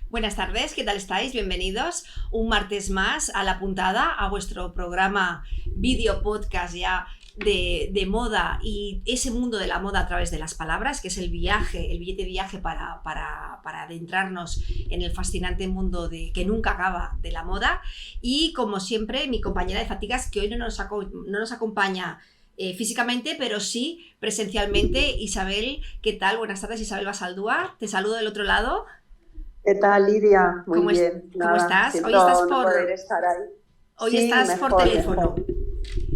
Buenas tardes, ¿qué tal estáis? Bienvenidos un martes más a La Puntada, a vuestro programa vídeo podcast ya de moda y ese mundo de la moda a través de las palabras, que es el billete de viaje para adentrarnos en el fascinante mundo que nunca acaba de la moda. Y como siempre, mi compañera de fatigas, que hoy no nos acompaña físicamente, pero sí presencialmente. Isabel, ¿qué tal? Buenas tardes, Isabel Basaldúa. Te saludo del otro lado. ¿Qué tal, Lidia? Muy bien. ¿Cómo estás? Siento Hoy estás no poder estar ahí. Hoy Sí, estás mejor, por teléfono.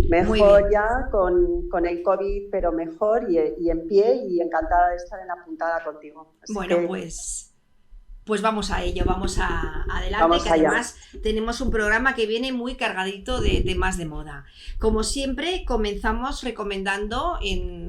Mejor ya con el COVID, pero mejor y en pie y encantada de estar en La Puntada contigo. Así Bueno, que pues vamos a ello, vamos adelante, vamos que allá. además tenemos un programa que viene muy cargadito de temas de moda. Como siempre, comenzamos recomendando,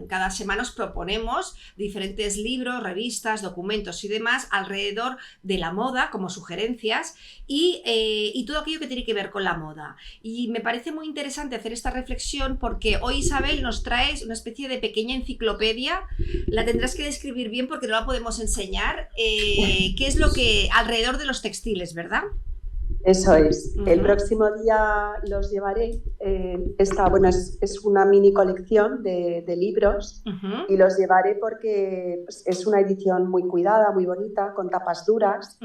cada semana os proponemos diferentes libros, revistas, documentos y demás alrededor de la moda, como sugerencias, y todo aquello que tiene que ver con la moda. Y me parece muy interesante hacer esta reflexión porque hoy, Isabel, nos traes una especie de pequeña enciclopedia. La tendrás que describir bien porque no la podemos enseñar. ¿Qué es lo que alrededor de los textiles, verdad? Eso es. El próximo día los llevaré. Es una mini colección de libros y los llevaré porque es una edición muy cuidada, muy bonita, con tapas duras.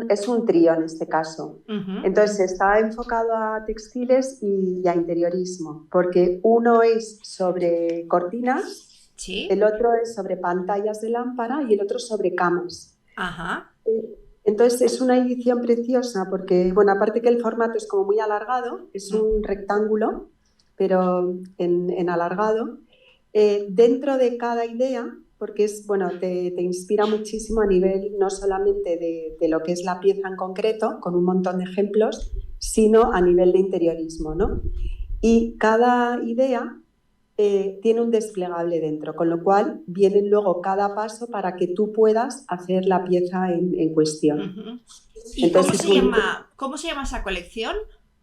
Es un trío en este caso. Entonces está enfocado a textiles y a interiorismo, porque uno es sobre cortinas, ¿sí? El otro es sobre pantallas de lámpara y el otro sobre camas. Ajá. Entonces es una edición preciosa porque, bueno, aparte que el formato es como muy alargado, es un rectángulo, pero en alargado. Dentro de cada idea, porque te inspira muchísimo a nivel no solamente de lo que es la pieza en concreto, con un montón de ejemplos, sino a nivel de interiorismo, ¿no? Y cada idea tiene un desplegable dentro, con lo cual viene luego cada paso para que tú puedas hacer la pieza en cuestión. ¿Y entonces, cómo se llama esa colección?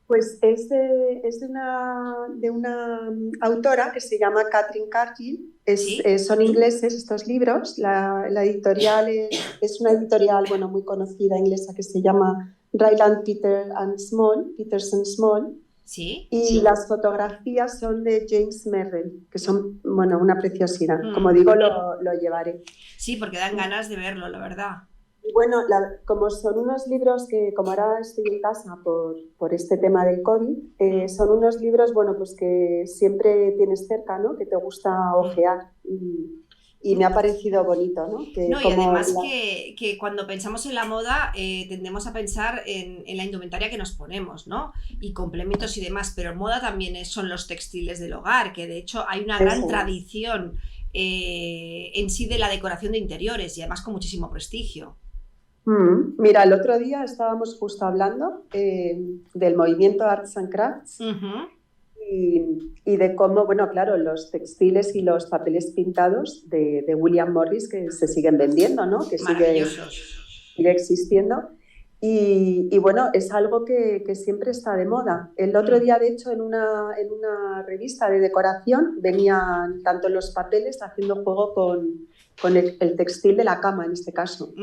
Pues es de una autora que se llama Catherine Cargill. ¿Sí? Son ingleses estos libros. La editorial es una editorial muy conocida inglesa que se llama Ryland Peterson Small. ¿Sí? Y las fotografías son de James Merrill, que son una preciosidad. Como digo, lo llevaré. Sí, porque dan ganas de verlo, la verdad. Y como son unos libros que, como ahora estoy en casa por este tema del COVID, son unos libros que siempre tienes cerca, ¿no? Que te gusta ojear. Y me ha parecido bonito, ¿no? Y además que cuando pensamos en la moda tendemos a pensar en la indumentaria que nos ponemos, ¿no? Y complementos y demás, pero moda también son los textiles del hogar, que de hecho hay una gran tradición en sí de la decoración de interiores y además con muchísimo prestigio. Mira, el otro día estábamos justo hablando del movimiento Arts and Crafts. Y de cómo, claro, los textiles y los papeles pintados de William Morris que se siguen vendiendo, ¿no? Que sigue existiendo. Y es algo que siempre está de moda. El otro día, de hecho, en una revista de decoración venían tanto los papeles haciendo juego con el textil de la cama, en este caso.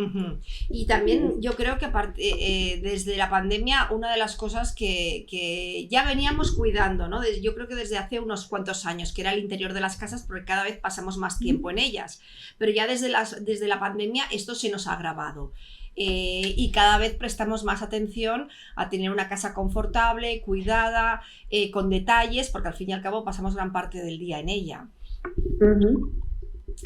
Y también yo creo que aparte, desde la pandemia, una de las cosas que ya veníamos cuidando, ¿no? Yo creo que desde hace unos cuantos años, que era el interior de las casas, porque cada vez pasamos más tiempo en ellas. Pero ya desde la pandemia esto se nos ha agravado. Y cada vez prestamos más atención a tener una casa confortable, cuidada, con detalles, porque al fin y al cabo pasamos gran parte del día en ella.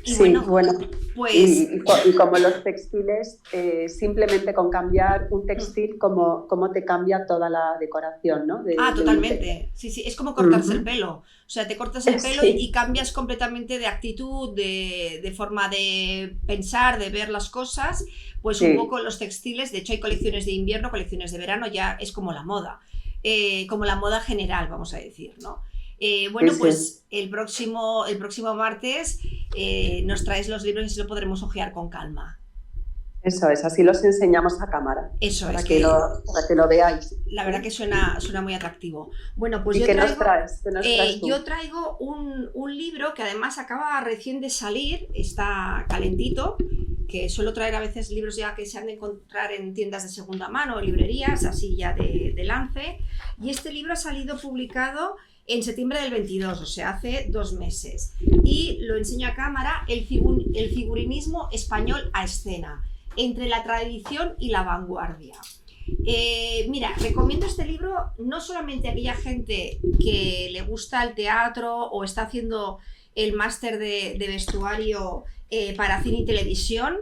Y y como los textiles, simplemente con cambiar un textil, como te cambia toda la decoración, ¿no? Totalmente. Sí, es como cortarse el pelo. O sea, te cortas el pelo y cambias completamente de actitud, de forma de pensar, de ver las cosas. Pues un poco los textiles, de hecho hay colecciones de invierno, colecciones de verano, ya es como la moda general, vamos a decir, ¿no? Pues el próximo martes nos traes los libros y así lo podremos ojear con calma. Eso es, así los enseñamos a cámara. Para que lo veáis. La verdad que suena muy atractivo. Bueno, pues ¿Y qué nos traes? Yo traigo un libro que además acaba recién de salir, está calentito. que suelo traer a veces libros ya que se han de encontrar en tiendas de segunda mano o librerías, así ya de lance, y este libro ha salido publicado en septiembre del 22, o sea, hace 2 meses, y lo enseño a cámara, el figurinismo español a escena, entre la tradición y la vanguardia. Mira, recomiendo este libro no solamente a aquella gente que le gusta el teatro o está haciendo el máster de vestuario para cine y televisión,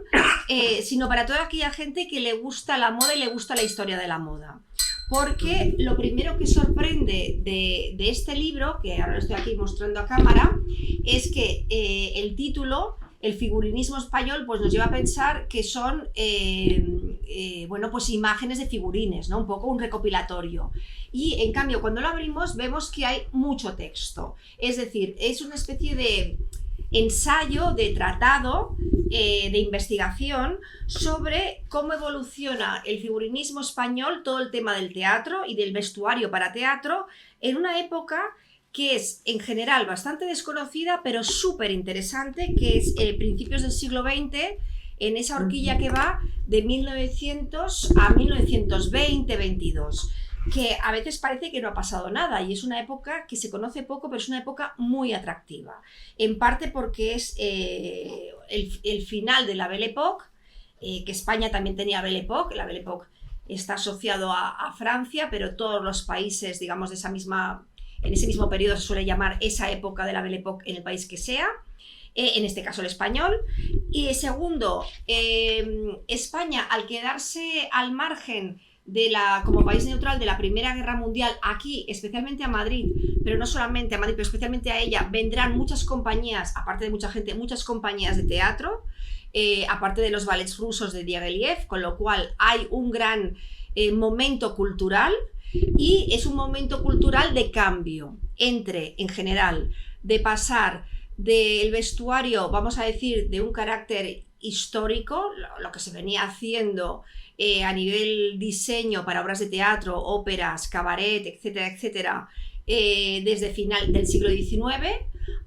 sino para toda aquella gente que le gusta la moda y le gusta la historia de la moda. Porque lo primero que sorprende de este libro, que ahora lo estoy aquí mostrando a cámara, es que el título, el figurinismo español, pues nos lleva a pensar que son bueno, pues imágenes de figurines, ¿no? Un poco un recopilatorio. Y en cambio, cuando lo abrimos, vemos que hay mucho texto. Es decir, es una especie de ensayo, de tratado, de investigación sobre cómo evoluciona el figurinismo español, todo el tema del teatro y del vestuario para teatro, en una época que es en general bastante desconocida, pero súper interesante, que es principios del siglo XX, en esa horquilla que va de 1900 a 1920-22, que a veces parece que no ha pasado nada, y es una época que se conoce poco, pero es una época muy atractiva, en parte porque es el final de la Belle Époque, que España también tenía Belle Époque. La Belle Époque está asociado a Francia, pero todos los países, digamos, en ese mismo periodo se suele llamar esa época de la Belle Époque en el país que sea, en este caso el español. Y segundo, España, al quedarse al margen como país neutral de la Primera Guerra Mundial, aquí, especialmente a Madrid, pero no solamente a Madrid, pero especialmente a ella, vendrán muchas compañías, aparte de mucha gente, muchas compañías de teatro, aparte de los ballets rusos de Diaghilev, con lo cual hay un gran momento cultural, y es un momento cultural de cambio en general, de pasar del vestuario, vamos a decir, de un carácter histórico, lo que se venía haciendo a nivel diseño para obras de teatro, óperas, cabaret, etcétera, etcétera, desde final del siglo XIX,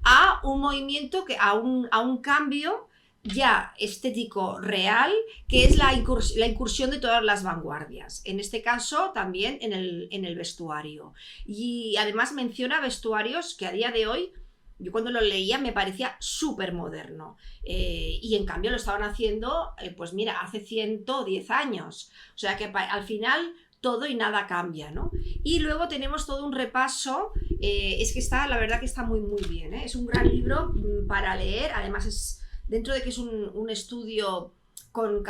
a un movimiento, a un cambio ya estético real, que es la incursión de todas las vanguardias, en este caso también en el vestuario. Y además menciona vestuarios que a día de hoy, yo cuando lo leía me parecía súper moderno, y en cambio lo estaban haciendo, pues mira, hace 110 años, o sea que al final todo y nada cambia, ¿no? Y luego tenemos todo un repaso, es que la verdad que está muy muy bien, ¿eh? Es un gran libro para leer, además dentro de que es un estudio con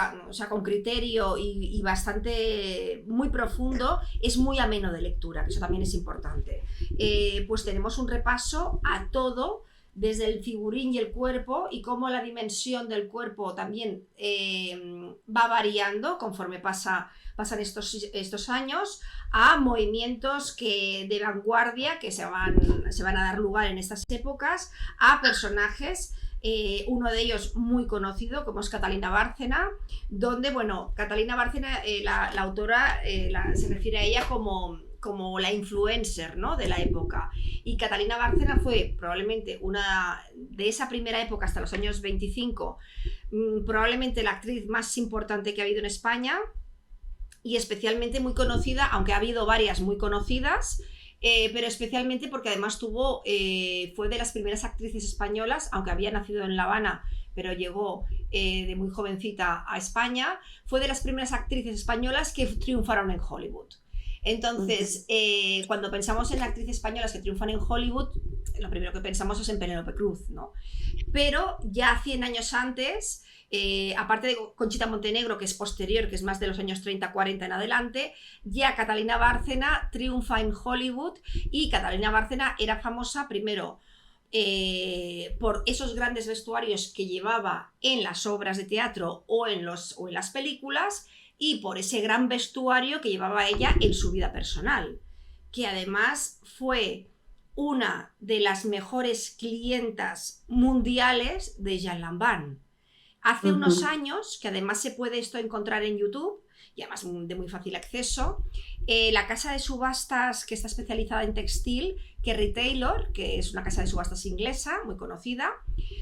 criterio y bastante muy profundo, es muy ameno de lectura, que eso también es importante. Pues tenemos un repaso a todo, desde el figurín y el cuerpo, y cómo la dimensión del cuerpo también va variando conforme pasan estos años, a movimientos de vanguardia que se van a dar lugar en estas épocas, a personajes. Uno de ellos muy conocido, como es Catalina Bárcena, donde, bueno, Catalina Bárcena, la autora, se refiere a ella como la influencer, ¿no?, de la época. Y Catalina Bárcena fue probablemente de esa primera época hasta los años 25, probablemente la actriz más importante que ha habido en España, y especialmente muy conocida, aunque ha habido varias muy conocidas, pero especialmente porque además fue de las primeras actrices españolas, aunque había nacido en La Habana, pero llegó de muy jovencita a España, fue de las primeras actrices españolas que triunfaron en Hollywood. Entonces, cuando pensamos en actrices españolas que triunfan en Hollywood, lo primero que pensamos es en Penélope Cruz, ¿no? Pero ya 100 años antes, aparte de Conchita Montenegro, que es posterior, que es más de los años 30-40 en adelante, ya Catalina Bárcena triunfa en Hollywood, y Catalina Bárcena era famosa primero por esos grandes vestuarios que llevaba en las obras de teatro o en las películas, y por ese gran vestuario que llevaba ella en su vida personal, que además fue una de las mejores clientas mundiales de Jean Lanvin. Hace unos años, que además se puede esto encontrar en YouTube, y además de muy fácil acceso, la casa de subastas que está especializada en textil, Kerry Taylor, que es una casa de subastas inglesa muy conocida,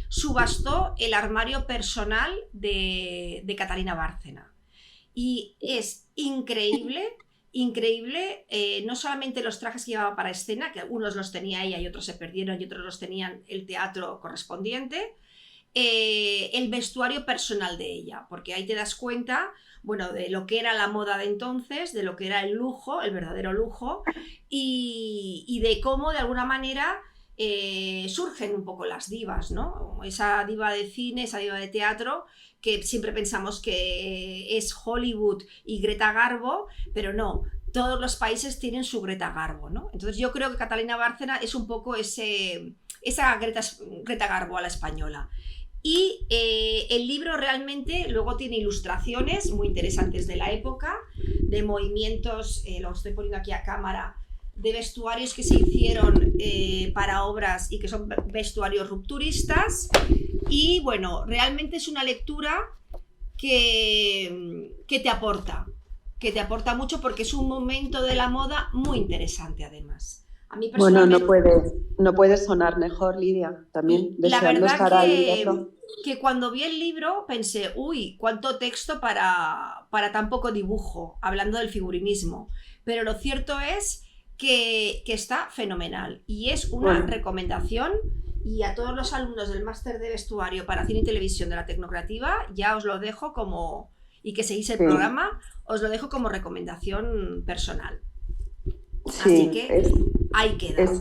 subastó el armario personal de Catalina Bárcena. Y es increíble, increíble, no solamente los trajes que llevaba para escena, que algunos los tenía ella y otros se perdieron y otros los tenían el teatro correspondiente, el vestuario personal de ella, porque ahí te das cuenta, bueno, de lo que era la moda de entonces, de lo que era el lujo, el verdadero lujo, y de cómo de alguna manera surgen un poco las divas, ¿no? Esa diva de cine, esa diva de teatro, que siempre pensamos que es Hollywood y Greta Garbo, pero no, todos los países tienen su Greta Garbo, ¿no? Entonces yo creo que Catalina Bárcena es un poco esa Greta Garbo a la española. Y el libro realmente luego tiene ilustraciones muy interesantes de la época, de movimientos, lo estoy poniendo aquí a cámara, de vestuarios que se hicieron para obras y que son vestuarios rupturistas. Y bueno, realmente es una lectura que te aporta mucho, porque es un momento de la moda muy interesante además. A mí personalmente... Bueno, no puede sonar mejor, Lidia, también deseando estar ahí. Que cuando vi el libro pensé, uy, cuánto texto para tan poco dibujo, hablando del figurinismo. Pero lo cierto es que está fenomenal y es una recomendación, y a todos los alumnos del máster de vestuario para cine y televisión de la Tecnocreativa ya os lo dejo como, y que seguís el programa, os lo dejo como recomendación personal. Así que ahí queda.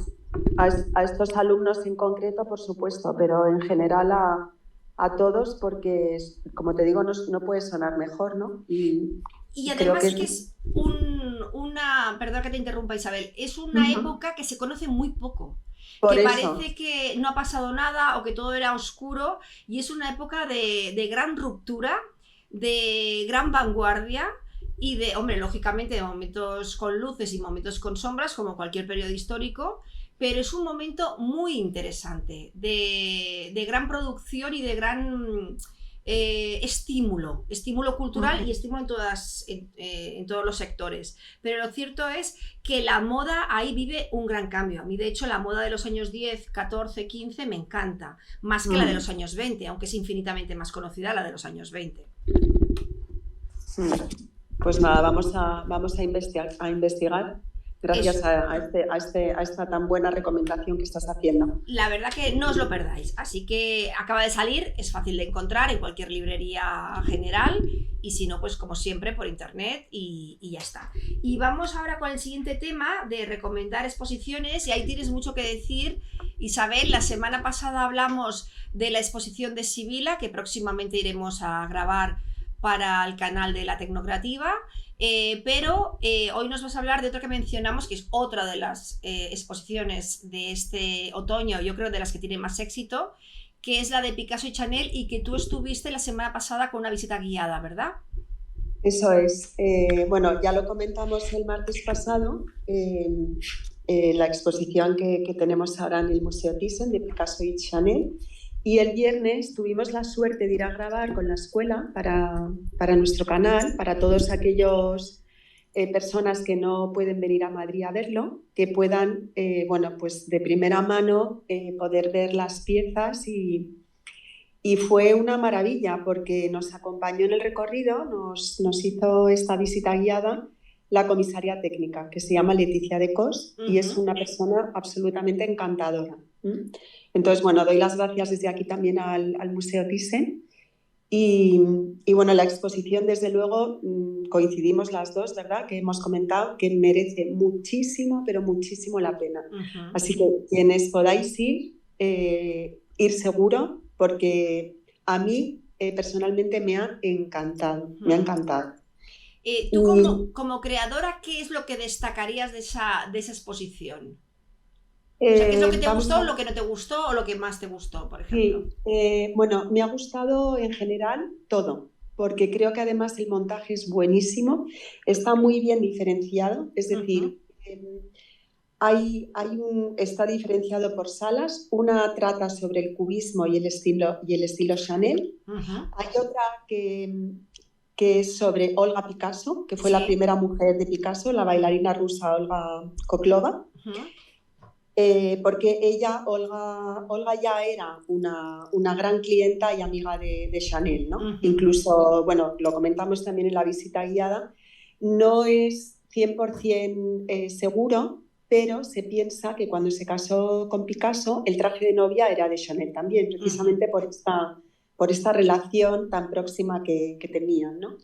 A estos alumnos en concreto, por supuesto, pero en general a todos, porque, como te digo, no puede sonar mejor, ¿no? Y además que es una... Perdón que te interrumpa, Isabel. Es una época que se conoce muy poco. Que parece que no ha pasado nada o que todo era oscuro, y es una época de gran ruptura, de gran vanguardia y de, hombre, lógicamente de momentos con luces y momentos con sombras, como cualquier periodo histórico, pero es un momento muy interesante, de gran producción y de gran estímulo cultural y estímulo en todos los sectores. Pero lo cierto es que la moda ahí vive un gran cambio. A mí, de hecho, la moda de los años 10, 14, 15 me encanta, más que la de los años 20, aunque es infinitamente más conocida la de los años 20. Pues nada, vamos a investigar. Gracias a esta tan buena recomendación que estás haciendo. La verdad que no os lo perdáis. Así que acaba de salir, es fácil de encontrar en cualquier librería general, y si no, pues como siempre por internet, y ya está. Y vamos ahora con el siguiente tema de recomendar exposiciones, y ahí tienes mucho que decir, Isabel. La semana pasada hablamos de la exposición de Sibila, que próximamente iremos a grabar para el canal de la Tecnocreativa. Pero hoy nos vas a hablar de otra que mencionamos, que es otra de las exposiciones de este otoño, yo creo de las que tienen más éxito, que es la de Picasso y Chanel, y que tú estuviste la semana pasada con una visita guiada, ¿verdad? Eso es. Bueno, ya lo comentamos el martes pasado, la exposición que tenemos ahora en el Museo Thyssen de Picasso y Chanel. Y el viernes tuvimos la suerte de ir a grabar con la escuela para nuestro canal, para todos aquellos personas que no pueden venir a Madrid a verlo, que puedan, bueno, pues de primera mano poder ver las piezas, y fue una maravilla porque nos acompañó en el recorrido, nos hizo esta visita guiada la comisaria técnica, que se llama Leticia de Cos, y es una persona absolutamente encantadora. Entonces, bueno, doy las gracias desde aquí también al Museo Thyssen. Y bueno, la exposición, desde luego, coincidimos las dos, ¿verdad? Que hemos comentado que merece muchísimo, pero muchísimo la pena. Así que quienes podáis ir seguro, porque a mí personalmente me ha encantado, me ha encantado. Tú como creadora, ¿qué es lo que destacarías de esa exposición? O sea, ¿qué es lo que te gustó, lo que no te gustó o lo que más te gustó, por ejemplo? Sí, bueno, me ha gustado en general todo, porque creo que además el montaje es buenísimo, está muy bien diferenciado, es decir, está diferenciado por salas. Una trata sobre el cubismo y el estilo Chanel. Hay otra que es sobre Olga Picasso, que fue la primera mujer de Picasso, la bailarina rusa Olga Koklova. Porque Olga ya era una gran clienta y amiga de Chanel, ¿no? Incluso, bueno, lo comentamos también en la visita guiada, no es 100% seguro, pero se piensa que cuando se casó con Picasso, el traje de novia era de Chanel también, precisamente por esta relación tan próxima que tenían, ¿no?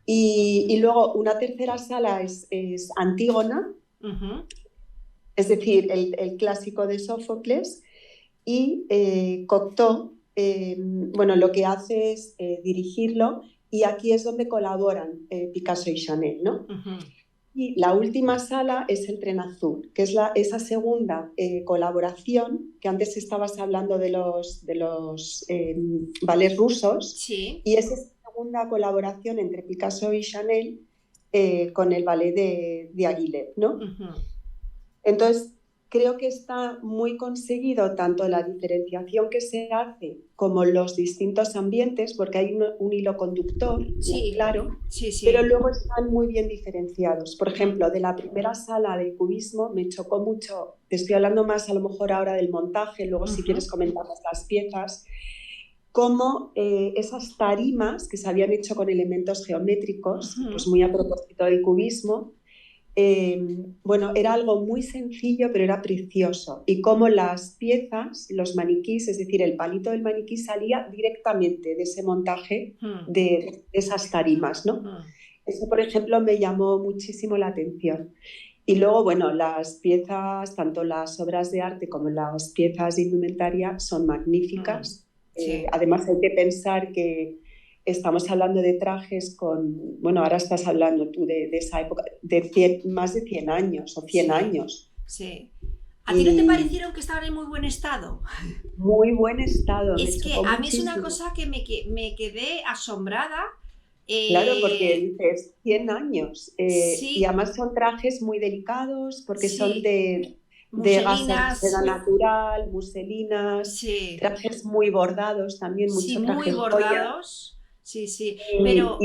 Y luego una tercera sala es Antígona, es decir, el clásico de Sófocles, y Cocteau, bueno, lo que hace es dirigirlo, y aquí es donde colaboran Picasso y Chanel, ¿no? Y la última sala es El Tren Azul, que es esa segunda colaboración, que antes estabas hablando de los ballets rusos, sí. Y es esa segunda colaboración entre Picasso y Chanel con el ballet de Aguilera, ¿no? Entonces, creo que está muy conseguido tanto la diferenciación que se hace como los distintos ambientes, porque hay un hilo conductor, muy claro, pero luego están muy bien diferenciados. Por ejemplo, de la primera sala de cubismo me chocó mucho, te estoy hablando más a lo mejor ahora del montaje, luego si quieres comentamos las piezas, como esas tarimas que se habían hecho con elementos geométricos, pues muy a propósito del cubismo. Bueno, era algo muy sencillo, pero era precioso. Y como las piezas, los maniquís, es decir, el palito del maniquí salía directamente de ese montaje de esas tarimas, ¿no? Eso, por ejemplo, me llamó muchísimo la atención. Y luego, bueno, las piezas, tanto las obras de arte como las piezas de indumentaria son magníficas. Además, hay que pensar que estamos hablando de trajes con, bueno, ahora estás hablando tú de esa época, de más de 100 años o 100 años. Sí. ¿A ti no te parecieron que estaban en muy buen estado? Muy buen estado. Es que a mí es una cosa que me quedé asombrada. Claro, porque dices 100 años. Y además son trajes muy delicados porque son de gasa de seda natural, muselinas, trajes muy bordados también, mucho traje muy bordados. Sí, pero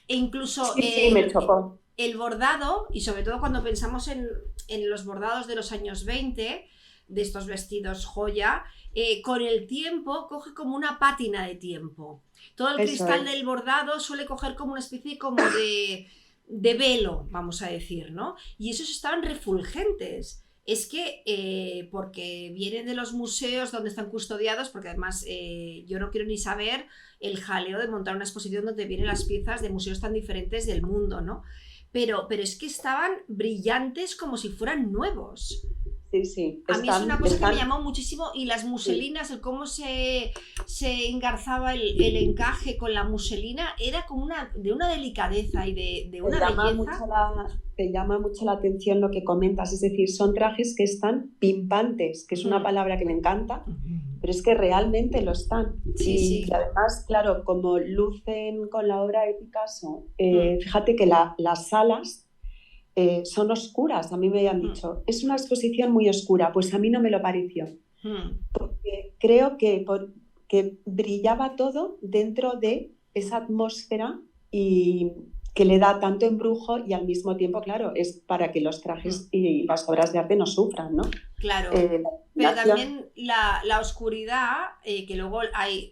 incluso me chocó. El bordado, y sobre todo cuando pensamos en los bordados de los años 20, de estos vestidos joya, con el tiempo coge como una pátina de tiempo. Todo el cristal del bordado suele coger como una especie como de velo, vamos a decir, ¿no? Y esos estaban refulgentes. Es que, porque vienen de los museos donde están custodiados, porque además yo no quiero ni saber el jaleo de montar una exposición donde vienen las piezas de museos tan diferentes del mundo, ¿no? Pero es que estaban brillantes como si fueran nuevos. Sí. A mí es una cosa que me llamó muchísimo, y las muselinas, el cómo se engarzaba el encaje con la muselina, era como de una delicadeza y de una belleza. Te llama mucho la atención lo que comentas, es decir, son trajes que están pimpantes, que es una palabra que me encanta, pero es que realmente lo están. Y además, claro, como lucen con la obra de Picasso, fíjate que las salas son oscuras, a mí me habían dicho, es una exposición muy oscura, pues a mí no me lo pareció, porque creo que brillaba todo dentro de esa atmósfera y que le da tanto embrujo, y al mismo tiempo, claro, es para que los trajes y las obras de arte no sufran, ¿no? Claro, pero también la oscuridad, que luego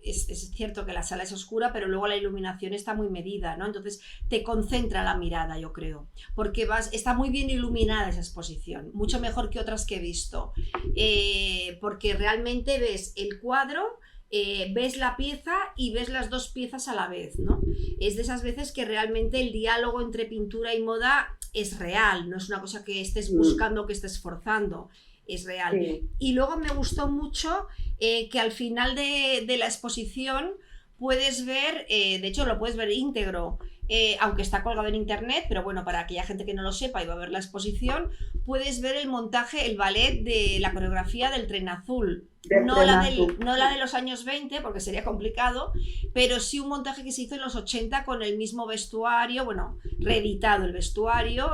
es cierto que la sala es oscura, pero luego la iluminación está muy medida, ¿no? Entonces te concentra la mirada, yo creo, porque está muy bien iluminada esa exposición, mucho mejor que otras que he visto, porque realmente ves el cuadro, ves la pieza y ves las dos piezas a la vez, ¿no? Es de esas veces que realmente el diálogo entre pintura y moda es real, no es una cosa que estés buscando, que estés forzando, es real. Y luego me gustó mucho que al final de la exposición puedes ver, de hecho lo puedes ver íntegro, aunque está colgado en internet, pero bueno, para aquella gente que no lo sepa y va a ver la exposición, puedes ver el montaje, el ballet de la coreografía del Tren Azul. No la de los años 20, porque sería complicado, pero sí un montaje que se hizo en los 80 con el mismo vestuario, bueno, reeditado el vestuario.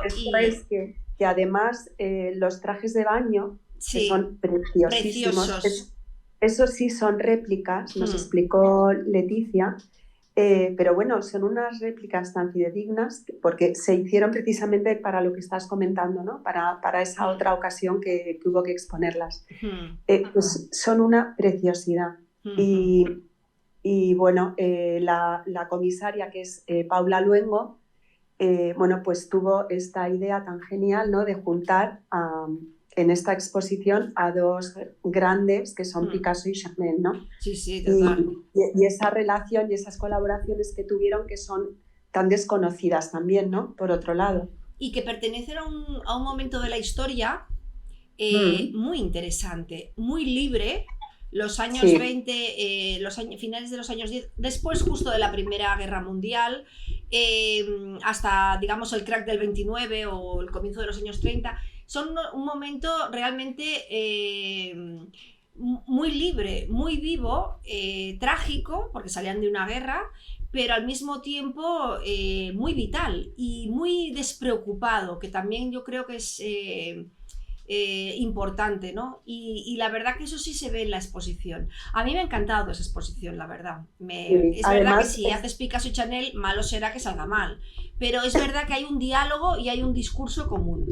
que además los trajes de baño, que Sí, son preciosísimos, preciosos. eso sí son réplicas, nos Mm, explicó Leticia, pero bueno, son unas réplicas tan fidedignas porque se hicieron precisamente para lo que estás comentando, ¿no? Para esa mm, otra ocasión que hubo que exponerlas. mm, Pues son una preciosidad. mm, Y bueno, la comisaria, que es Paula Luengo, bueno, pues tuvo esta idea tan genial, ¿no? De juntar en esta exposición a dos grandes que son mm. Picasso y Chanel, ¿no? Sí, sí, Y, total. y esa relación y esas colaboraciones que tuvieron que son tan desconocidas también, ¿no? Por otro lado. Y que pertenecen a un momento de la historia Mm, muy interesante, muy libre. Los años sí, 20, finales de los años 10, después justo de la Primera Guerra Mundial, hasta, digamos, el crack del 29 o el comienzo de los años 30, son un momento realmente muy libre, muy vivo, trágico, porque salían de una guerra, pero al mismo tiempo muy vital y muy despreocupado, que también yo creo que es importante, ¿no? Y la verdad que eso sí se ve en la exposición. A mí me ha encantado esa exposición, la verdad. sí. Es verdad que Además, si haces Picasso y Chanel, malo será que salga mal, pero es verdad que hay un diálogo y hay un discurso común.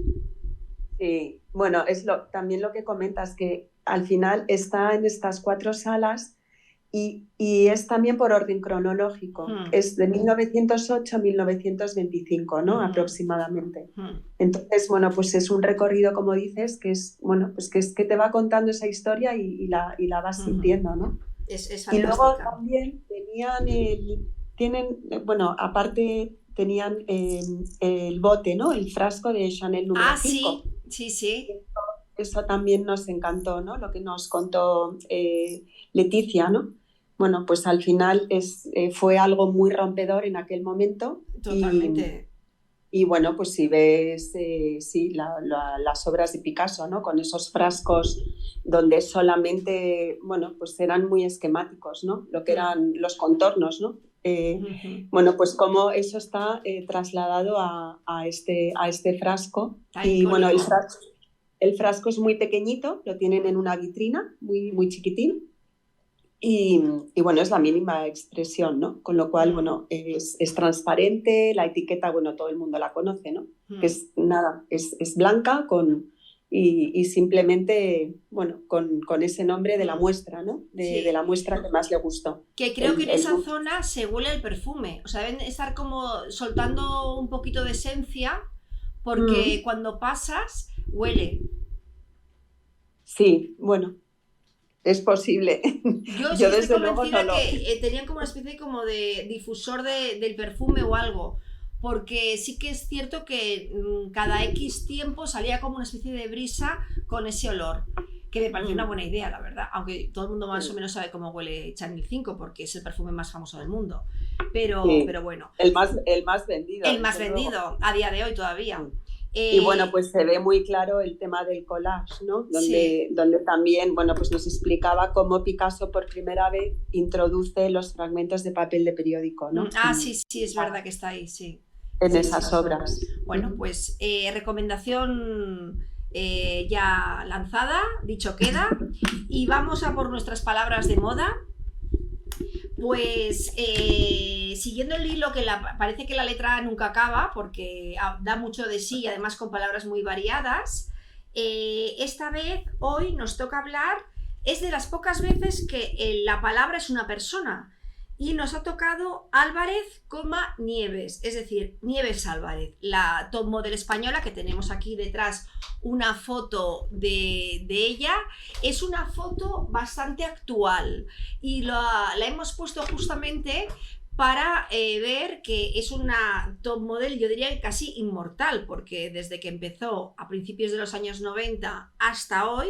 sí, bueno, también lo que comentas, que al final está en estas 4 salas y es también por orden cronológico. Hmm, Es de 1908 a 1925, ¿no? hmm, Aproximadamente. hmm. Entonces, bueno, pues es un recorrido, como dices, que es, bueno, pues que te va contando esa historia y la vas sintiendo, ¿no? Es Y luego fantástica. también bueno, aparte tenían el bote, ¿no? El frasco de Chanel número Ah, 5. sí, sí, sí. Eso también nos encantó, ¿no? Lo que nos contó Leticia, ¿no? Bueno, pues al final fue algo muy rompedor en aquel momento Totalmente. y bueno, pues si ves sí, las obras de Picasso, ¿no? Con esos frascos donde solamente, bueno, pues eran muy esquemáticos, ¿no? Lo que Hmm, eran los contornos, ¿no? hmm. Bueno, pues cómo eso está trasladado a este frasco. Tan Y bueno, el icónico. frasco, el frasco es muy pequeñito, lo tienen en una vitrina, muy, muy chiquitín. Y bueno, es la mínima expresión, ¿no? Con lo cual, Hmm, bueno, es transparente, la etiqueta, bueno, todo el mundo la conoce, ¿no? Que hmm. es nada, es blanca y simplemente, bueno, con ese nombre de la Hmm. muestra, ¿no? De Sí, la muestra que más le gustó. que creo que El, en el, esa zona se huele el perfume, o sea, deben estar como soltando un poquito de esencia, porque Mm, cuando pasas, huele. sí, bueno, es posible. Yo sí Yo que estoy desde luego no convencida lo... que tenían como una especie como de difusor del perfume o algo, porque sí que es cierto que cada X tiempo salía como una especie de brisa con ese olor, que me pareció una Mm, buena idea, la verdad, aunque todo el mundo más o sí, menos sabe cómo huele Chanel 5, porque es el perfume más famoso del mundo, sí. pero bueno, El más vendido, el más desde luego. vendido a día de hoy todavía. Y bueno, Eh, pues se ve muy claro el tema del collage, ¿no? sí, Donde también, bueno, pues nos explicaba cómo Picasso por primera vez introduce los fragmentos de papel de periódico, ¿no? sí, sí, es verdad que está ahí, sí. En Sí, sí. esas obras. Bueno, pues recomendación ya lanzada, dicho queda, y vamos a por nuestras palabras de moda. Pues siguiendo el hilo que parece que la letra nunca acaba porque da mucho de sí y además con palabras muy variadas, esta vez, hoy nos toca hablar, es de las pocas veces que la palabra es una persona y nos ha tocado Álvarez, Nieves, es decir, Nieves Álvarez, la top model española que tenemos aquí detrás una foto de ella. Es una foto bastante actual y la hemos puesto justamente para ver que es una top model, yo diría que casi inmortal, porque desde que empezó a principios de los años 90 hasta hoy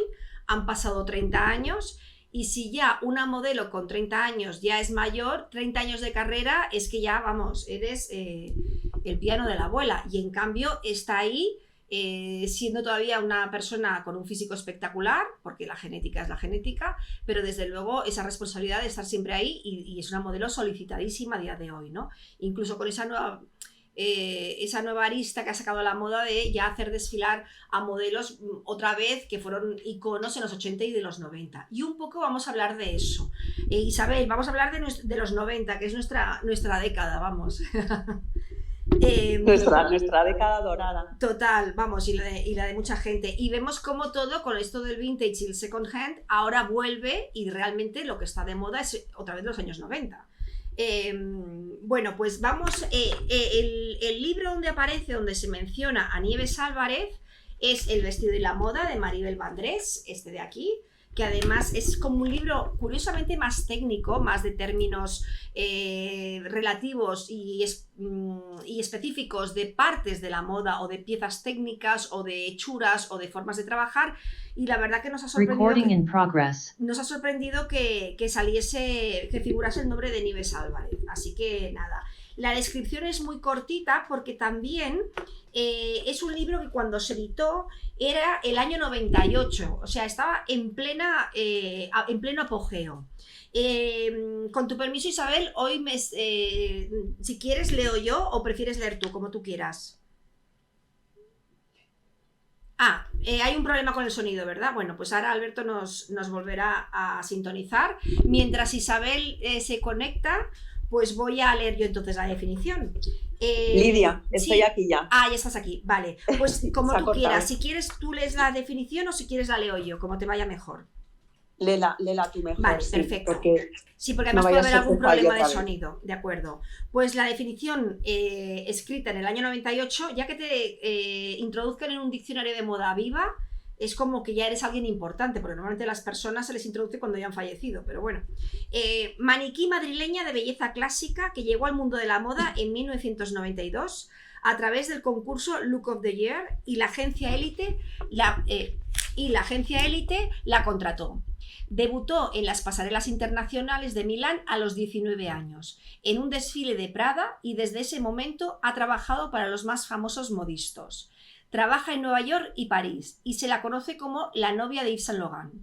han pasado 30 años. Y si ya una modelo con 30 años ya es mayor, 30 años de carrera, es que ya, vamos, eres el piano de la abuela. Y en cambio está ahí siendo todavía una persona con un físico espectacular, porque la genética es la genética, pero desde luego esa responsabilidad de estar siempre ahí y es una modelo solicitadísima a día de hoy, ¿no? Incluso con esa nueva esa nueva arista que ha sacado la moda de ya hacer desfilar a modelos otra vez que fueron iconos en los 80 y de los 90. Y un poco vamos a hablar de eso. Isabel, vamos a hablar de los 90, que es nuestra década, vamos. Nuestra década dorada. Total, vamos, y la de mucha gente. Y vemos cómo todo, con esto del vintage y el second hand, ahora vuelve y realmente lo que está de moda es otra vez los años 90. Bueno, pues vamos, el libro donde se menciona a Nieves Álvarez es El vestido y la moda de Maribel Vendrés, este de aquí, que además es como un libro curiosamente más técnico, más de términos relativos y específicos de partes de la moda o de piezas técnicas o de hechuras o de formas de trabajar, y la verdad que nos ha sorprendido que saliese, que figurase el nombre de Nieves Álvarez, así que nada. La descripción es muy cortita porque también es un libro que cuando se editó era el año 98, o sea, estaba en pleno apogeo. Con tu permiso, Isabel, hoy si quieres leo yo o prefieres leer tú, como tú quieras. Hay un problema con el sonido, ¿verdad? Bueno, pues ahora Alberto nos volverá a sintonizar. Mientras Isabel se conecta, pues voy a leer yo entonces la definición. Lidia, estoy aquí ya. Ya estás aquí, vale. Pues como tú quieras, si quieres tú lees la definición o si quieres la leo yo, como te vaya mejor. Léela tú mejor. Vale, sí, perfecto. Porque además puede haber algún problema de sonido, de acuerdo. Pues la definición escrita en el año 98, ya que te introduzcan en un diccionario de moda viva, es como que ya eres alguien importante, porque normalmente a las personas se les introduce cuando ya han fallecido, pero bueno. Maniquí madrileña de belleza clásica que llegó al mundo de la moda en 1992 a través del concurso Look of the Year, y la agencia Élite la contrató. Debutó en las pasarelas internacionales de Milán a los 19 años, en un desfile de Prada, y desde ese momento ha trabajado para los más famosos modistos. Trabaja en Nueva York y París y se la conoce como la novia de Yves Saint Laurent.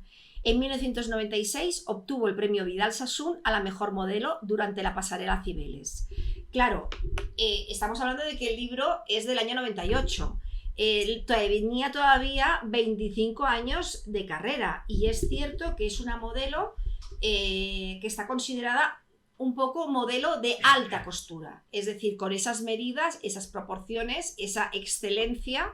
En 1996 obtuvo el premio Vidal Sassoon a la mejor modelo durante la pasarela Cibeles. Claro, estamos hablando de que el libro es del año 98. Tenía todavía 25 años de carrera, y es cierto que es una modelo que está considerada un poco modelo de alta costura, es decir, con esas medidas, esas proporciones, esa excelencia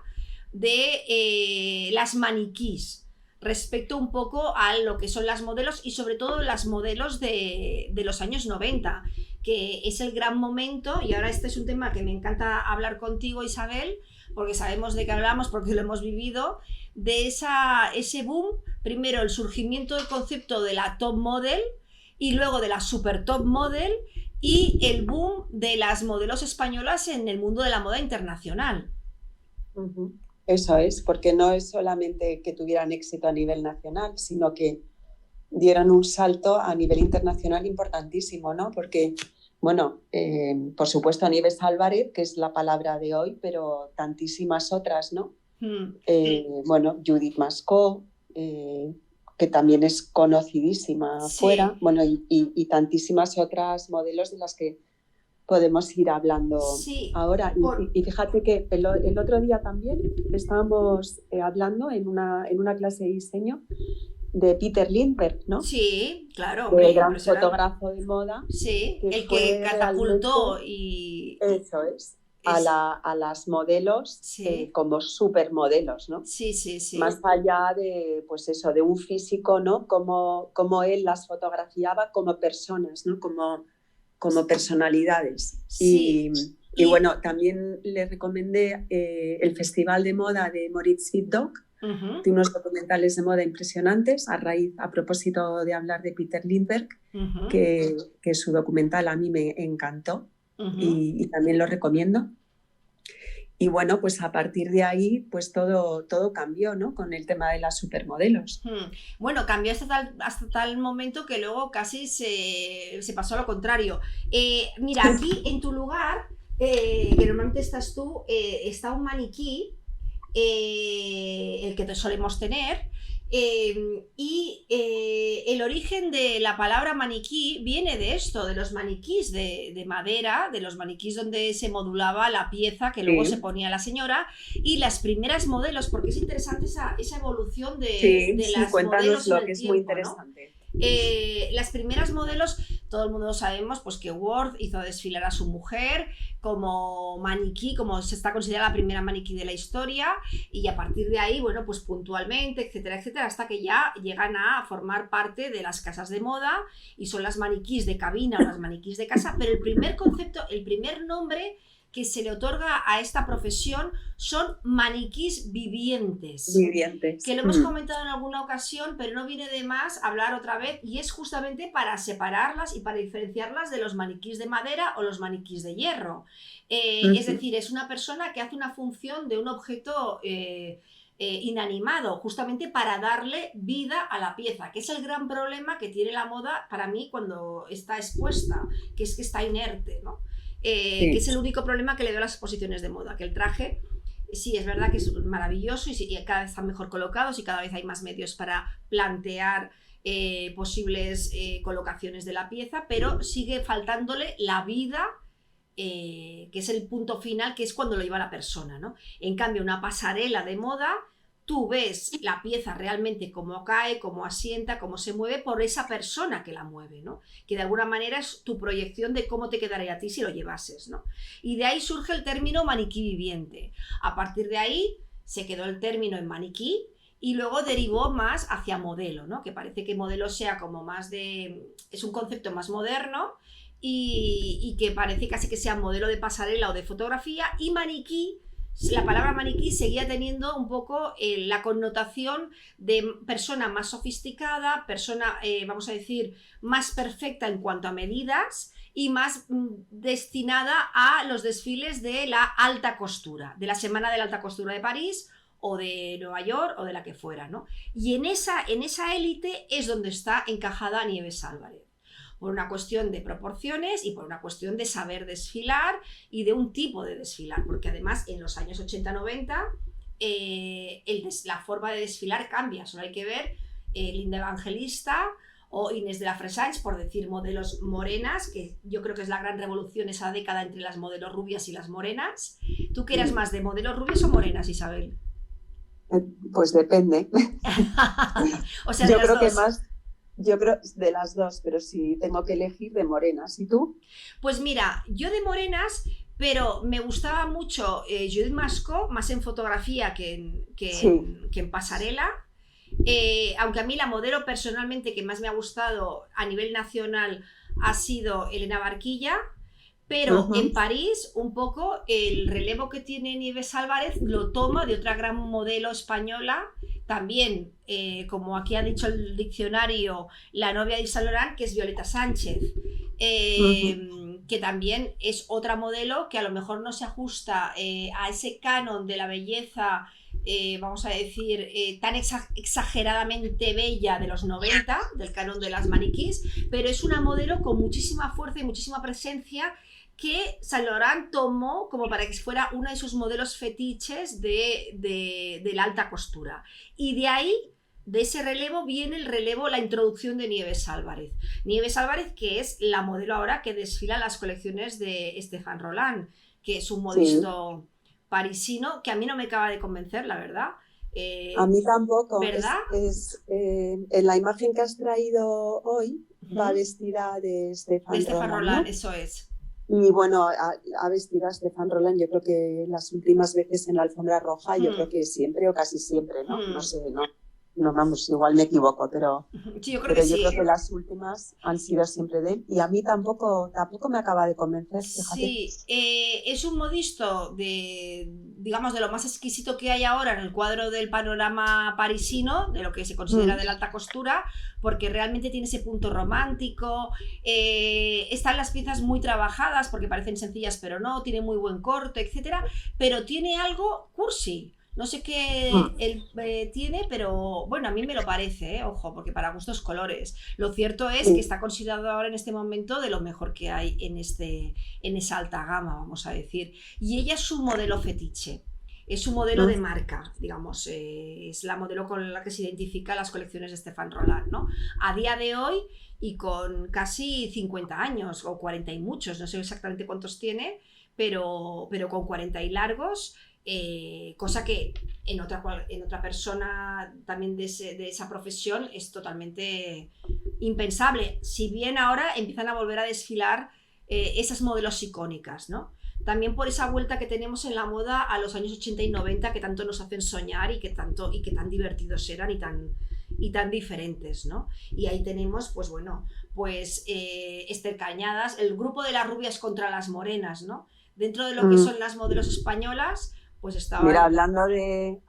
de las maniquís respecto un poco a lo que son las modelos, y sobre todo las modelos de los años 90, que es el gran momento. Y ahora este es un tema que me encanta hablar contigo, Isabel, porque sabemos de qué hablamos, porque lo hemos vivido, de ese boom, primero el surgimiento del concepto de la top model, y luego de la super top model, y el boom de las modelos españolas en el mundo de la moda internacional. Eso es, porque no es solamente que tuvieran éxito a nivel nacional, sino que dieron un salto a nivel internacional importantísimo, ¿no? Porque, bueno, por supuesto Nieves Álvarez, que es la palabra de hoy, pero tantísimas otras, ¿no? Bueno, Judith Mascó, que también es conocidísima fuera, bueno, y tantísimas otras modelos de las que podemos ir hablando ahora. Y fíjate que el otro día también estábamos hablando en una clase de diseño de Peter Lindbergh, ¿no? Sí, claro. El gran fotógrafo de moda. Sí, el que catapultó y... Eso es. A las modelos como supermodelos, ¿no? Sí. Más allá de, pues eso, de un físico, ¿no? Como él las fotografiaba como personas, ¿no? Como personalidades. Sí. Y bueno, también le recomendé el Festival de Moda de Moritz Vidog, de unos documentales de moda impresionantes, a propósito de hablar de Peter Lindbergh, que su documental a mí me encantó. Y también lo recomiendo. Y bueno, pues a partir de ahí, pues todo cambió, ¿no? Con el tema de las supermodelos. Bueno, cambió hasta tal momento que luego casi se pasó a lo contrario. Mira, aquí en tu lugar, que normalmente estás tú, está un maniquí, el que solemos tener, El origen de la palabra maniquí viene de esto, de los maniquís de madera, de los maniquís donde se modulaba la pieza que luego se Sí, ponía la señora, y las primeras modelos, porque es interesante esa evolución sí, de sí, las modelos en cuéntanoslo, que el es muy tiempo, ¿no? interesante. Las primeras modelos, todo el mundo lo sabemos, pues que Worth hizo desfilar a su mujer como maniquí, como se está considerada la primera maniquí de la historia, y a partir de ahí, bueno, pues puntualmente, etcétera, etcétera, hasta que ya llegan a formar parte de las casas de moda y son las maniquís de cabina o las maniquís de casa, pero el primer concepto, el primer nombre que se le otorga a esta profesión son maniquís vivientes, que Vivientes. lo hemos comentado en alguna ocasión, pero no viene de más hablar otra vez, y es justamente para separarlas y para diferenciarlas de los maniquís de madera o los maniquís de hierro. Es decir, es una persona que hace una función de un objeto inanimado, justamente para darle vida a la pieza, que es el gran problema que tiene la moda para mí cuando está expuesta, que es que está inerte, ¿no? Que es Sí, el único problema que le veo a las exposiciones de moda, que el traje sí, es verdad que es maravilloso y cada vez están mejor colocados y cada vez hay más medios para plantear posibles colocaciones de la pieza, pero sigue faltándole la vida, que es el punto final, que es cuando lo lleva la persona, ¿no? En cambio, una pasarela de moda, tú ves la pieza realmente cómo cae, cómo asienta, cómo se mueve por esa persona que la mueve, ¿no? Que de alguna manera es tu proyección de cómo te quedaría a ti si lo llevases, ¿no? Y de ahí surge el término maniquí viviente. A partir de ahí se quedó el término en maniquí y luego derivó más hacia modelo, ¿no? Que parece que modelo sea como más de... es un concepto más moderno y que parece casi que sea modelo de pasarela o de fotografía, y maniquí, la palabra maniquí seguía teniendo un poco la connotación de persona más sofisticada, persona, vamos a decir, más perfecta en cuanto a medidas y más destinada a los desfiles de la alta costura, de la Semana de la Alta Costura de París o de Nueva York o de la que fuera, ¿no? Y en esa élite es donde está encajada Nieves Álvarez, por una cuestión de proporciones y por una cuestión de saber desfilar y de un tipo de desfilar, porque además en los años 80-90 la forma de desfilar cambia, solo hay que ver Linda Evangelista o Inés de la Fresans, por decir modelos morenas, que yo creo que es la gran revolución esa década entre las modelos rubias y las morenas. ¿Tú qué eras más de modelos rubias o morenas, Isabel? pues depende. O sea, de Yo las creo que dos. más, yo creo de las dos, pero si tengo que elegir de morenas. ¿Y tú? Pues mira, yo de morenas, pero me gustaba mucho Judith Mascó, más en fotografía Sí. que en pasarela. Aunque a mí la modelo personalmente que más me ha gustado a nivel nacional ha sido Elena Barquilla, pero en París un poco el relevo que tiene Nieves Álvarez lo toma de otra gran modelo española, también, como aquí ha dicho el diccionario, la novia de Saint Laurent, que es Violeta Sánchez, que también es otra modelo que a lo mejor no se ajusta a ese canon de la belleza, vamos a decir, tan exageradamente bella de los 90, del canon de las maniquís, pero es una modelo con muchísima fuerza y muchísima presencia que Saint Laurent tomó como para que fuera uno de sus modelos fetiches de la alta costura. Y de ahí, de ese relevo, viene el relevo, la introducción de Nieves Álvarez. Nieves Álvarez, que es la modelo ahora que desfila las colecciones de Stéphane Roland, que es un Sí, modisto parisino que a mí no me acaba de convencer, la verdad. a mí tampoco. ¿Verdad? En la imagen que has traído hoy va Uh-huh. vestida de De Stéphane Stéphane Roland, Roland, ¿no? eso es. Y bueno, ha vestido a Stéphane Roland, yo creo que las últimas veces en la alfombra roja, yo creo Hmm. que siempre o casi siempre, ¿no? No Hmm. sé, no vamos, igual me equivoco, Sí, yo creo que pero yo creo que sí. las últimas han sido siempre de él. Y a mí tampoco me acaba de convencer, fíjate. Sí, es un modisto digamos, de lo más exquisito que hay ahora en el cuadro del panorama parisino, de lo que se considera Mm, de la alta costura, porque realmente tiene ese punto romántico. Están las piezas muy trabajadas porque parecen sencillas, pero no, tiene muy buen corte, etcétera, pero tiene algo cursi. No sé qué mm, él tiene, pero bueno, a mí me lo parece, ojo, porque para gustos colores. Lo cierto es que sí, está considerado ahora en este momento de lo mejor que hay en esa alta gama, vamos a decir. Y ella es su modelo fetiche. Es su modelo de marca, digamos, es la modelo con la que se identifica las colecciones de Stéphane Roland, ¿no? A día de hoy y con casi 50 años o 40 y muchos, no sé exactamente cuántos tiene, pero con 40 y largos, cosa que en otra persona también de esa profesión es totalmente impensable, si bien ahora empiezan a volver a desfilar esas modelos icónicas, ¿no? También por esa vuelta que tenemos en la moda a los años 80 y 90 que tanto nos hacen soñar y que tan divertidos eran y tan diferentes, ¿no? Y ahí tenemos, pues bueno, pues Esther Cañadas, el grupo de las rubias contra las morenas, ¿no? Dentro de lo que son las modelos españolas, pues estaba... Mira, hablando de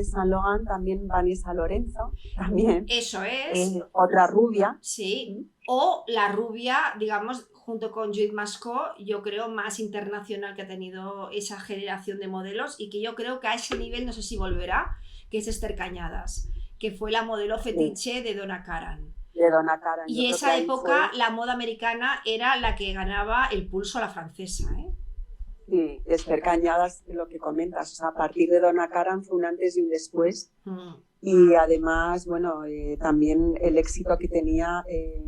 Saint Laurent, también Vanessa Lorenzo, también. Eso es. Otra rubia. Sí, o la rubia, digamos, junto con Judith Mascot, yo creo más internacional que ha tenido esa generación de modelos y que yo creo que a ese nivel no sé si volverá, que es Esther Cañadas, que fue la modelo fetiche de Donna Karan. De Donna Karan. Y esa época la moda americana era la que ganaba el pulso a la francesa, ¿eh? Sí, Esther Cañadas, lo que comentas, o sea, a partir de Donna Karan fue un antes y un después. Y además, bueno, también el éxito que tenía,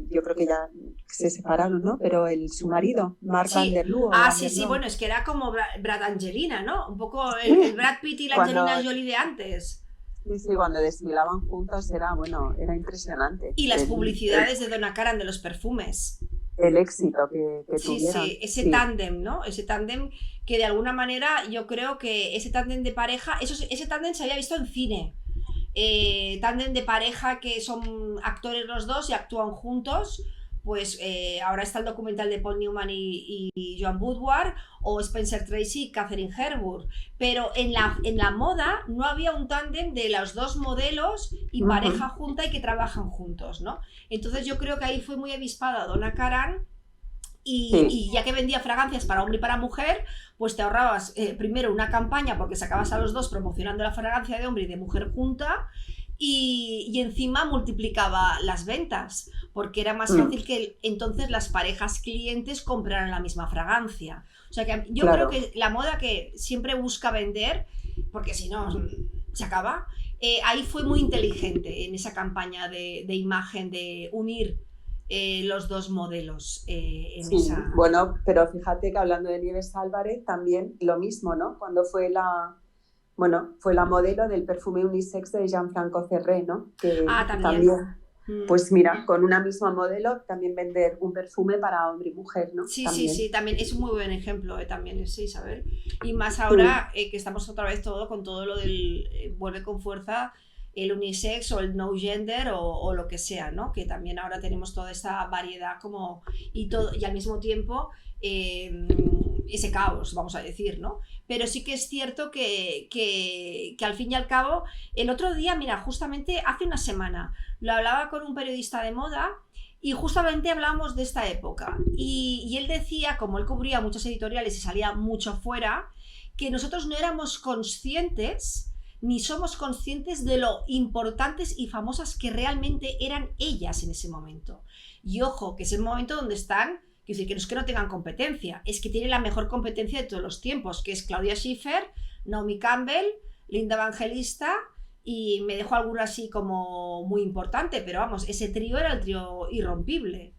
yo creo que ya se separaron, ¿no? Pero su marido, Marc Van der Loo. Sí, bueno, es que era como Brad Angelina, ¿no? Un poco el Brad Pitt y la Angelina Jolie de antes. Sí, cuando desfilaban juntos era impresionante. Y las publicidades de Donna Karan de los perfumes. El éxito que tuvieron. Sí, ese tándem, ¿no? Ese tándem que de alguna manera yo creo que ese tándem de pareja, ese tándem se había visto en cine. Tándem de pareja que son actores los dos y actúan juntos, pues ahora está el documental de Paul Newman y Joan Woodward, o Spencer Tracy y Catherine Hepburn, pero en la moda no había un tándem de los dos modelos y pareja junta y que trabajan juntos, ¿no? Entonces yo creo que ahí fue muy avispada Donna Karan y ya que vendía fragancias para hombre y para mujer, pues te ahorrabas primero una campaña porque sacabas a los dos promocionando la fragancia de hombre y de mujer junta y encima multiplicaba las ventas porque era más fácil que entonces las parejas clientes compraran la misma fragancia. O sea que yo creo que la moda que siempre busca vender, porque si no se acaba, ahí fue muy inteligente en esa campaña de imagen de unir los dos modelos esa... Bueno, pero fíjate que hablando de Nieves Álvarez también lo mismo, ¿no? Cuando fue la modelo del perfume unisex de Gianfranco Ferré, ¿no? Que también. Pues mira, con una misma modelo también vender un perfume para hombre y mujer, ¿no? Sí, también es un muy buen ejemplo también ese, Isabel. Y más ahora que estamos otra vez con todo lo del vuelve con fuerza el unisex o el no gender o lo que sea, ¿no? Que también ahora tenemos toda esta variedad y al mismo tiempo ese caos, vamos a decir, ¿no? Pero sí que es cierto que al fin y al cabo, el otro día, mira, justamente hace una semana, lo hablaba con un periodista de moda y justamente hablábamos de esta época y él decía, como él cubría muchas editoriales y salía mucho fuera, que nosotros no éramos conscientes ni somos conscientes de lo importantes y famosas que realmente eran ellas en ese momento. Y ojo, que es el momento donde están, que no es que no tengan competencia, es que tienen la mejor competencia de todos los tiempos, que es Claudia Schiffer, Naomi Campbell, Linda Evangelista, y me dejo alguna así como muy importante, pero vamos, ese trío era el trío irrompible.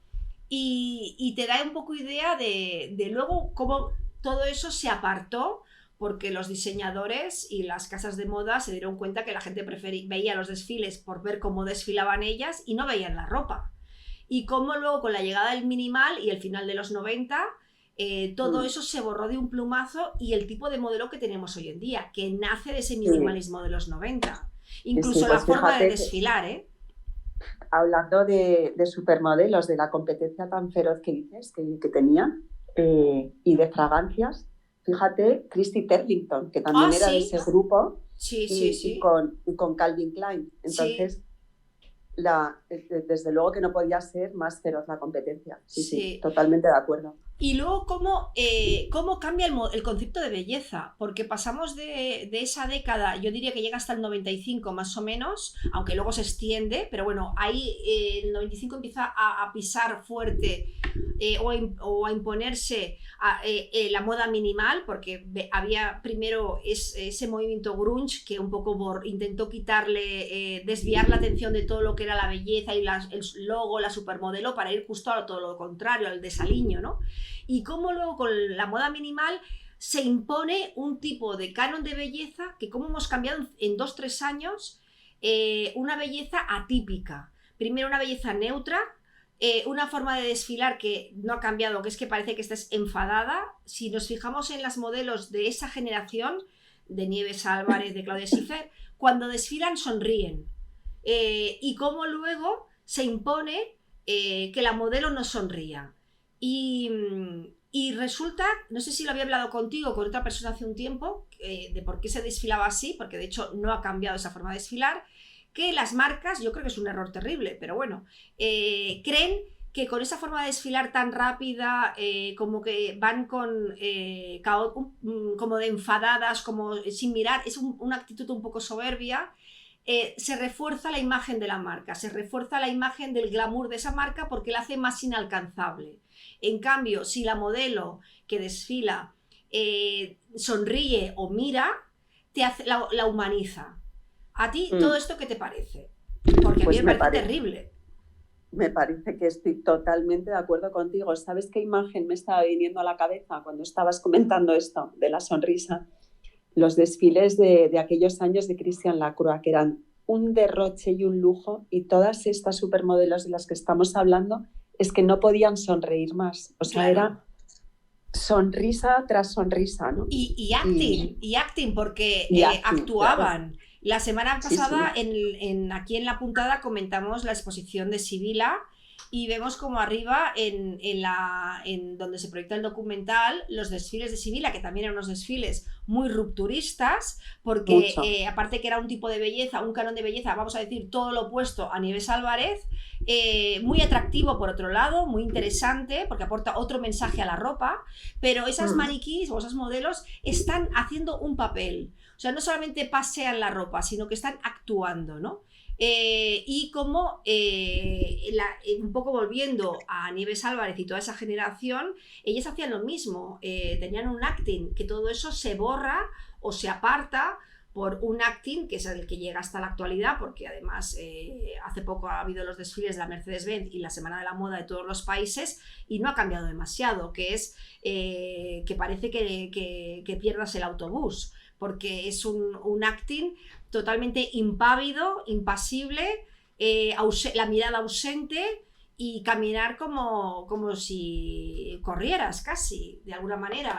Y te da un poco idea de luego cómo todo eso se apartó, porque los diseñadores y las casas de moda se dieron cuenta que la gente veía los desfiles por ver cómo desfilaban ellas y no veían la ropa. Y cómo luego con la llegada del minimal y el final de los 90, todo eso se borró de un plumazo y el tipo de modelo que tenemos hoy en día, que nace de ese minimalismo de los 90. Incluso la forma de desfilar, ¿eh? Hablando de supermodelos, de la competencia tan feroz que dices que tenían y de fragancias, fíjate, Christy Turlington, que también era de ese grupo, y con Calvin Klein. Entonces, desde luego que no podía ser más feroz la competencia. Sí, totalmente de acuerdo. Y luego, cómo cambia el concepto de belleza, porque pasamos de esa década, yo diría que llega hasta el 95 más o menos, aunque luego se extiende, pero bueno, ahí el 95 empieza a pisar fuerte o a imponerse la moda minimal, porque había primero ese movimiento grunge que un poco intentó quitarle, desviar la atención de todo lo que era la belleza y el logo, la supermodelo, para ir justo a todo lo contrario, al desaliño, ¿no? Y cómo luego con la moda minimal se impone un tipo de canon de belleza que como hemos cambiado en 2-3 años, una belleza atípica. Primero una belleza neutra, una forma de desfilar que no ha cambiado, que es que parece que estás enfadada. Si nos fijamos en las modelos de esa generación, de Nieves Álvarez, de Claudia Schiffer, cuando desfilan sonríen. Y cómo luego se impone que la modelo no sonría. Y resulta, no sé si lo había hablado contigo o con otra persona hace un tiempo, de por qué se desfilaba así, porque de hecho no ha cambiado esa forma de desfilar, que las marcas, yo creo que es un error terrible, pero bueno, creen que con esa forma de desfilar tan rápida, como que van con como de enfadadas, como sin mirar, es una actitud un poco soberbia. Se refuerza la imagen de la marca, se refuerza la imagen del glamour de esa marca porque la hace más inalcanzable. En cambio, si la modelo que desfila sonríe o mira, la humaniza. ¿A ti todo esto qué te parece? Porque Pues a mí me parece terrible. Me parece que estoy totalmente de acuerdo contigo. ¿Sabes qué imagen me estaba viniendo a la cabeza cuando estabas comentando esto de la sonrisa? Los desfiles de aquellos años de Christian Lacroix, que eran un derroche y un lujo, y todas estas supermodelos de las que estamos hablando es que no podían sonreír más. O sea, Claro. Era sonrisa tras sonrisa, ¿no? Y acting, porque acting, actuaban. Claro. La semana pasada, sí. aquí en La Puntada, comentamos la exposición de Sibila y vemos como arriba, en donde se proyecta el documental, los desfiles de Sibila, que también eran unos desfiles muy rupturistas, porque aparte que era un tipo de belleza, un canon de belleza, vamos a decir, todo lo opuesto a Nieves Álvarez, muy atractivo por otro lado, muy interesante, porque aporta otro mensaje a la ropa, pero esas maniquís o esas modelos están haciendo un papel. O sea, no solamente pasean la ropa, sino que están actuando, ¿no? Y como un poco volviendo a Nieves Álvarez y toda esa generación, ellas hacían lo mismo, tenían un acting, que todo eso se borra o se aparta por un acting que es el que llega hasta la actualidad, porque además hace poco ha habido los desfiles de la Mercedes-Benz y la Semana de la Moda de todos los países y no ha cambiado demasiado, que es que parece que pierdas el autobús, porque es un acting totalmente impávido, impasible, la mirada ausente y caminar como si corrieras casi, de alguna manera.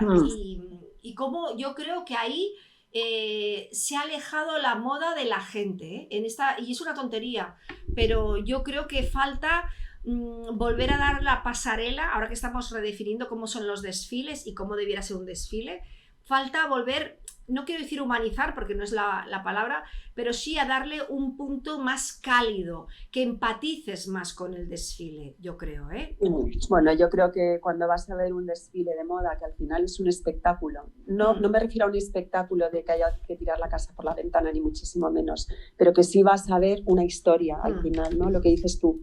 Y como yo creo que ahí se ha alejado la moda de la gente, y es una tontería, pero yo creo que falta volver a dar la pasarela, ahora que estamos redefiniendo cómo son los desfiles y cómo debiera ser un desfile. Falta volver, no quiero decir humanizar porque no es la palabra, pero sí a darle un punto más cálido, que empatices más con el desfile, yo creo, ¿eh? Bueno, yo creo que cuando vas a ver un desfile de moda, que al final es un espectáculo, no me refiero a un espectáculo de que haya que tirar la casa por la ventana, ni muchísimo menos, pero que sí vas a ver una historia al final, ¿no? Lo que dices tú.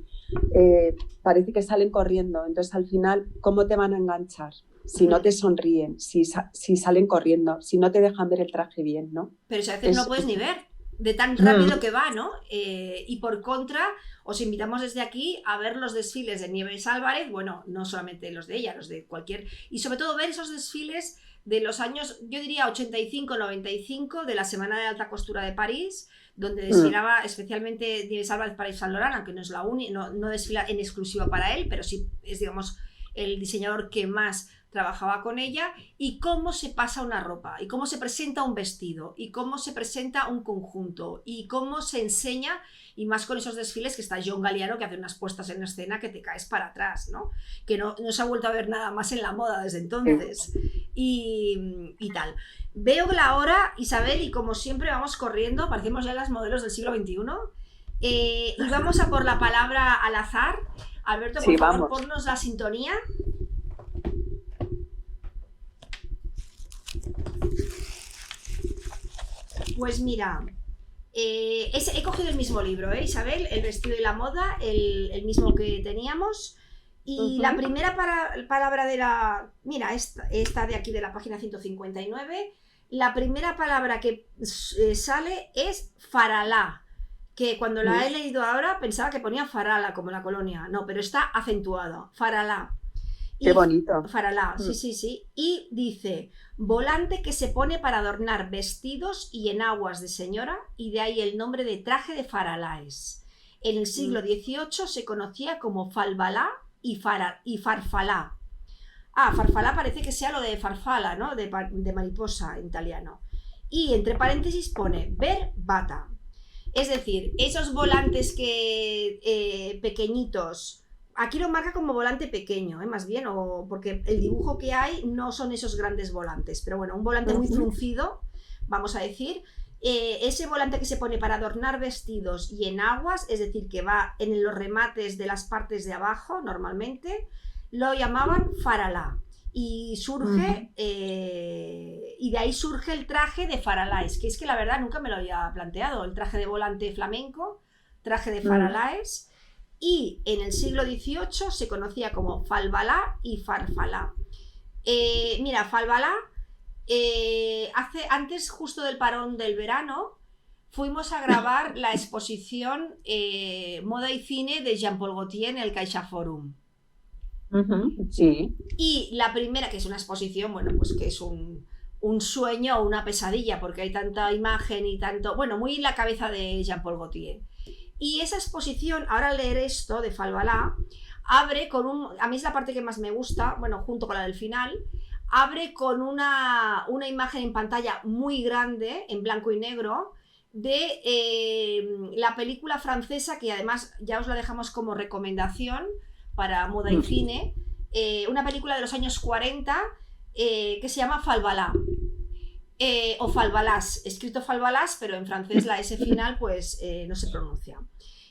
Parece que salen corriendo, entonces al final, ¿cómo te van a enganchar? Si no te sonríen, si salen corriendo, si no te dejan ver el traje bien, ¿no? Pero si a veces no puedes ni ver, de tan rápido que va, ¿no? Y por contra, os invitamos desde aquí a ver los desfiles de Nieves Álvarez, bueno, no solamente los de ella, los de cualquier... Y sobre todo ver esos desfiles de los años, yo diría 85-95, de la Semana de Alta Costura de París, donde desfilaba especialmente Nieves Álvarez para Yves Saint Laurent, aunque no es la única, no desfila en exclusiva para él, pero sí es, digamos, el diseñador que más trabajaba con ella, y cómo se pasa una ropa, y cómo se presenta un vestido, y cómo se presenta un conjunto, y cómo se enseña, y más con esos desfiles que está John Galliano, que hace unas puestas en escena que te caes para atrás, ¿no? Que no se ha vuelto a ver nada más en la moda desde entonces, y tal. Veo la hora, Isabel, y como siempre vamos corriendo, parecemos ya las modelos del siglo XXI, y vamos a por la palabra al azar. Alberto, por favor, ponnos la sintonía. Pues mira, he cogido el mismo libro, Isabel, El vestido y la moda, el mismo que teníamos. Y la primera palabra de la... Mira, esta de aquí de la página 159, la primera palabra que sale es faralá, que cuando la he leído ahora pensaba que ponía farala, como la colonia. No, pero está acentuado, faralá. Qué bonito. Faralá, sí. Y dice, volante que se pone para adornar vestidos y enaguas de señora, y de ahí el nombre de traje de faraláes. En el siglo XVIII se conocía como falbalá y farfalá. Farfalá parece que sea lo de farfala, ¿no? De mariposa en italiano. Y entre paréntesis pone verbata. Es decir, esos volantes que pequeñitos, aquí lo marca como volante pequeño, más bien, porque el dibujo que hay no son esos grandes volantes, pero bueno, un volante muy fruncido, vamos a decir. Ese volante que se pone para adornar vestidos y enaguas, es decir, que va en los remates de las partes de abajo normalmente, lo llamaban faralá. Y surge, y de ahí surge el traje de faraláes, que es que la verdad nunca me lo había planteado, el traje de volante flamenco, traje de faraláes, y en el siglo XVIII se conocía como falbalá y farfalá. Mira, falbalá, antes justo del parón del verano, fuimos a grabar la exposición Moda y Cine de Jean-Paul Gaultier en el CaixaForum. Sí. Y la primera, que es una exposición, bueno, pues que es un sueño o una pesadilla, porque hay tanta imagen y tanto, bueno, muy en la cabeza de Jean-Paul Gaultier. Y esa exposición, ahora leer esto de Falbalá, abre con a mí es la parte que más me gusta, bueno, junto con la del final, abre con una imagen en pantalla muy grande, en blanco y negro, de la película francesa, que además ya os la dejamos como recomendación para Moda y Cine, una película de los años 40 que se llama Falbalá, o Falbalás, escrito Falbalás, pero en francés la S final pues no se pronuncia.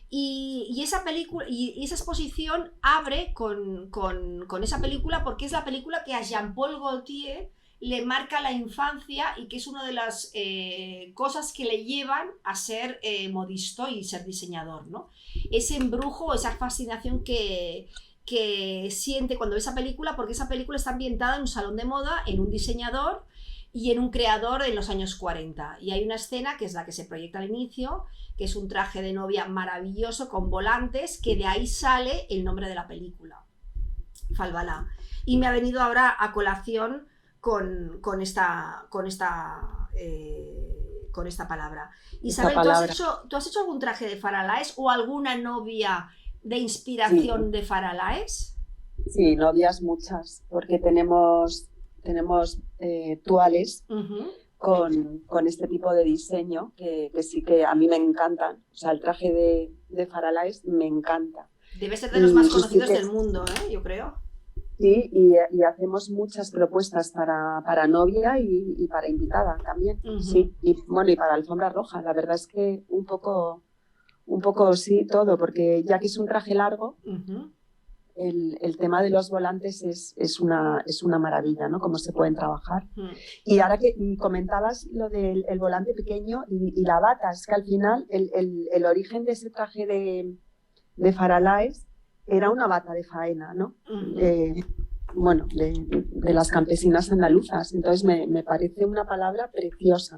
Y esa película y esa exposición abre con esa película, porque es la película que a Jean-Paul Gaultier le marca la infancia y que es una de las cosas que le llevan a ser modisto y ser diseñador, ¿no? Ese embrujo, esa fascinación que siente cuando ve esa película, porque esa película está ambientada en un salón de moda, en un diseñador y en un creador en los años 40. Y hay una escena que es la que se proyecta al inicio, que es un traje de novia maravilloso con volantes, que de ahí sale el nombre de la película, Falbalá. Y me ha venido ahora a colación con esta palabra. Isabel, ¿tú has hecho algún traje de faraláes o alguna novia de inspiración de faraláes? Sí, novias muchas, porque tenemos tuales con este tipo de diseño que sí que a mí me encantan. O sea, el traje de faraláes me encanta. Debe ser de los más conocidos del mundo, yo creo. Sí, y hacemos muchas propuestas para novia y para invitada también. Sí, y bueno, y para alfombra roja. La verdad es que un poco sí, todo, porque ya que es un traje largo, el tema de los volantes es una maravilla, ¿no? Cómo se pueden trabajar. Y ahora que comentabas lo del volante pequeño y la bata, es que al final el origen de ese traje de faraláes era una bata de faena, ¿no? Bueno, de las campesinas andaluzas. Entonces me parece una palabra preciosa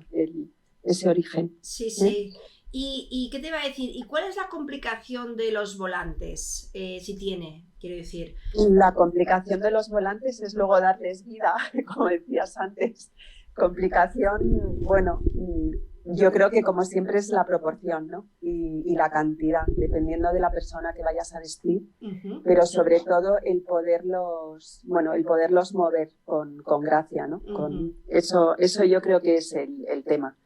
ese origen. Sí. ¿Y qué te iba a decir? ¿Y cuál es la complicación de los volantes? Si tiene, quiero decir. La complicación de los volantes es luego darles vida, como decías antes. Complicación, bueno, yo creo que como siempre es la proporción, ¿no? Y la cantidad, dependiendo de la persona que vayas a vestir, pero sobre todo el poderlos mover con gracia, ¿no? Con eso yo creo que es el tema,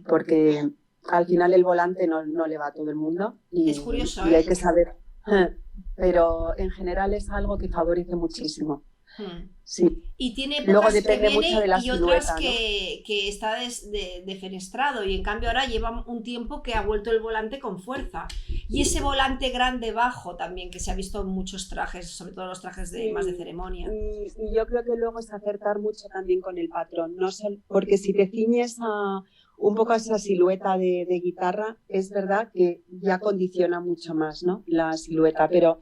porque al final el volante no le va a todo el mundo y, es curioso, y hay que saber, pero en general es algo que favorece muchísimo. Sí. Y tiene épocas que viene mucho de la y silueta, otras ¿no? que está defenestrado, y en cambio ahora lleva un tiempo que ha vuelto el volante con fuerza. Y ese volante grande bajo también, que se ha visto en muchos trajes, sobre todo los trajes más de ceremonia. Y yo creo que luego es acertar mucho también con el patrón, no porque si te ciñes a un poco esa silueta de guitarra, es verdad que ya condiciona mucho más, ¿no? La silueta, pero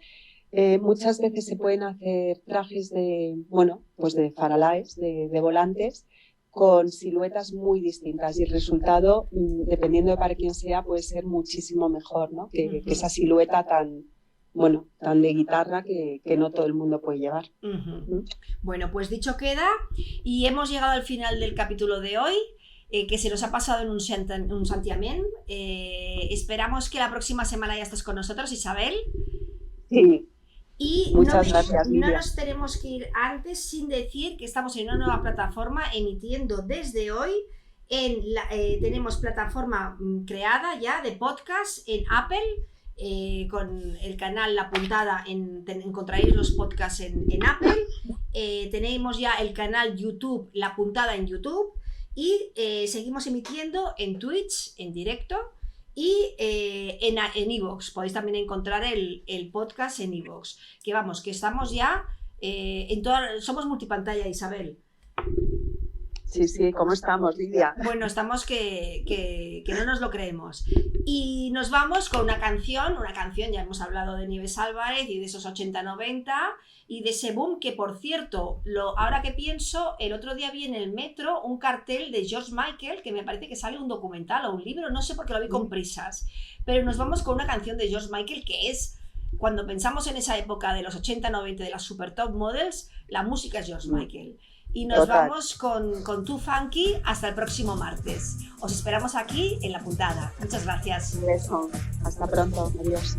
muchas veces se pueden hacer trajes pues de faralaes, de volantes, con siluetas muy distintas y el resultado, dependiendo de para quién sea, puede ser muchísimo mejor, ¿no? Que esa silueta tan de guitarra que no todo el mundo puede llevar. Bueno, pues dicho queda, y hemos llegado al final del capítulo de hoy, que se nos ha pasado en un santiamén. Esperamos que la próxima semana ya estés con nosotros, Isabel. Sí. Y muchas gracias, Lidia. No nos tenemos que ir antes sin decir que estamos en una nueva plataforma emitiendo desde hoy. Tenemos plataforma creada ya de podcast en Apple, con el canal La Puntada, encontraréis los podcasts en Apple. Tenemos ya el canal YouTube, La Puntada en YouTube, y seguimos emitiendo en Twitch en directo y en iVoox. Podéis también encontrar el podcast en iVoox. Que vamos, que estamos ya somos multipantalla, Isabel. Sí, ¿cómo estamos, Lidia? Bueno, estamos que no nos lo creemos. Y nos vamos con una canción, ya hemos hablado de Nieves Álvarez y de esos 80-90 y de ese boom que, por cierto, ahora que pienso, el otro día vi en el metro un cartel de George Michael, que me parece que sale un documental o un libro, no sé por qué lo vi con prisas, pero nos vamos con una canción de George Michael que es, cuando pensamos en esa época de los 80-90 de las super top models, la música es George Michael. Y nos vamos con Too Funky hasta el próximo martes. Os esperamos aquí en La Puntada. Muchas gracias. Un beso. Hasta pronto. Adiós.